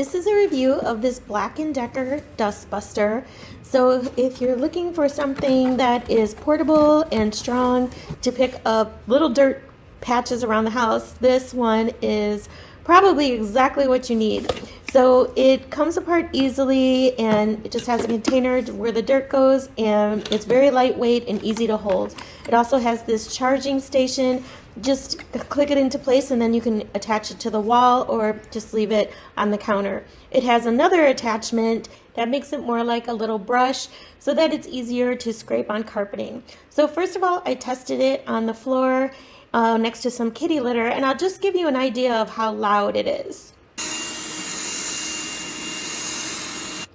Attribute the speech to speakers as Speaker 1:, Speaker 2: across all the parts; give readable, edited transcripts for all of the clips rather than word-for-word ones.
Speaker 1: This is a review of this Black & Decker Dustbuster. So if you're looking for something that is portable and strong to pick up little dirt patches around the house, this one is probably exactly what you need. So it comes apart easily, and it just has a container where the dirt goes, and it's very lightweight and easy to hold. It also has this charging station. Just click it into place and then you can attach it to the wall or just leave it on the counter. It has another attachment that makes it more like a little brush so that it's easier to scrape on carpeting. So first of all, I tested it on the floor next to some kitty litter, and I'll just give you an idea of how loud it is.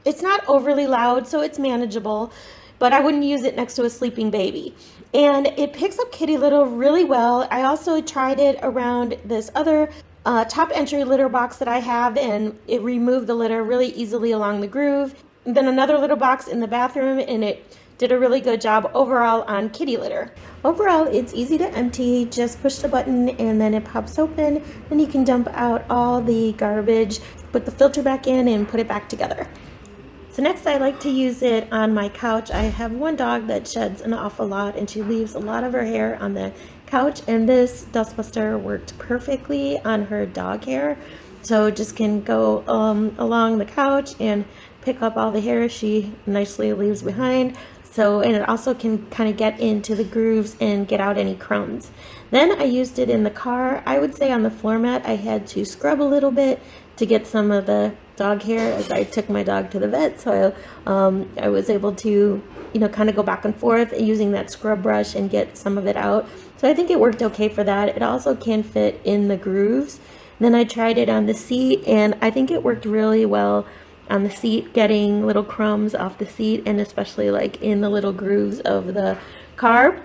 Speaker 1: It's not overly loud, so it's manageable, but I wouldn't use it next to a sleeping baby. And it picks up kitty litter really well. I also tried it around this other top entry litter box that I have, and it removed the litter really easily along the groove. And then another litter box in the bathroom, and it did a really good job overall on kitty litter. Overall, it's easy to empty. Just push the button and then it pops open, and you can dump out all the garbage, put the filter back in, and put it back together. So next, I like to use it on my couch. I have one dog that sheds an awful lot, and she leaves a lot of her hair on the couch, and this Dustbuster worked perfectly on her dog hair. So just can go along the couch and pick up all the hair she nicely leaves behind. So, and it also can kind of get into the grooves and get out any crumbs. Then I used it in the car. I would say on the floor mat I had to scrub a little bit to get some of the dog hair as I took my dog to the vet. So I was able to, kind of go back and forth using that scrub brush and get some of it out. So I think it worked okay for that. It also can fit in the grooves. Then I tried it on the seat, and I think it worked really well on the seat, getting little crumbs off the seat, and especially like in the little grooves of the car.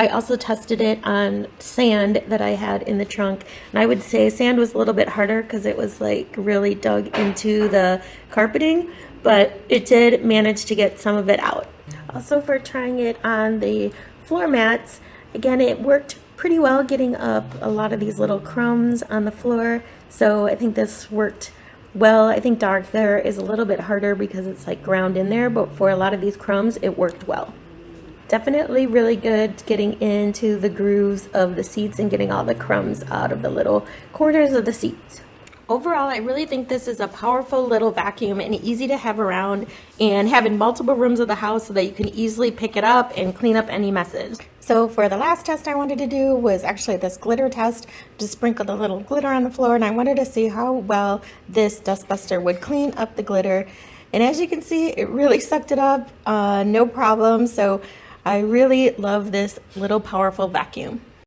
Speaker 1: I also tested it on sand that I had in the trunk, and I would say sand was a little bit harder because it was like really dug into the carpeting, but it did manage to get some of it out. Also, for trying it on the floor mats, again, it worked pretty well getting up a lot of these little crumbs on the floor, so I think this worked well. I think dog hair is a little bit harder because it's like ground in there, but for a lot of these crumbs, it worked well. Definitely really good getting into the grooves of the seats and getting all the crumbs out of the little corners of the seats. Overall, I really think this is a powerful little vacuum and easy to have around, and have in multiple rooms of the house so that you can easily pick it up and clean up any messes. So for the last test I wanted to do was actually this glitter test. Just sprinkled a little glitter on the floor, and I wanted to see how well this Dustbuster would clean up the glitter. And as you can see, it really sucked it up, no problem. So I really love this little powerful vacuum.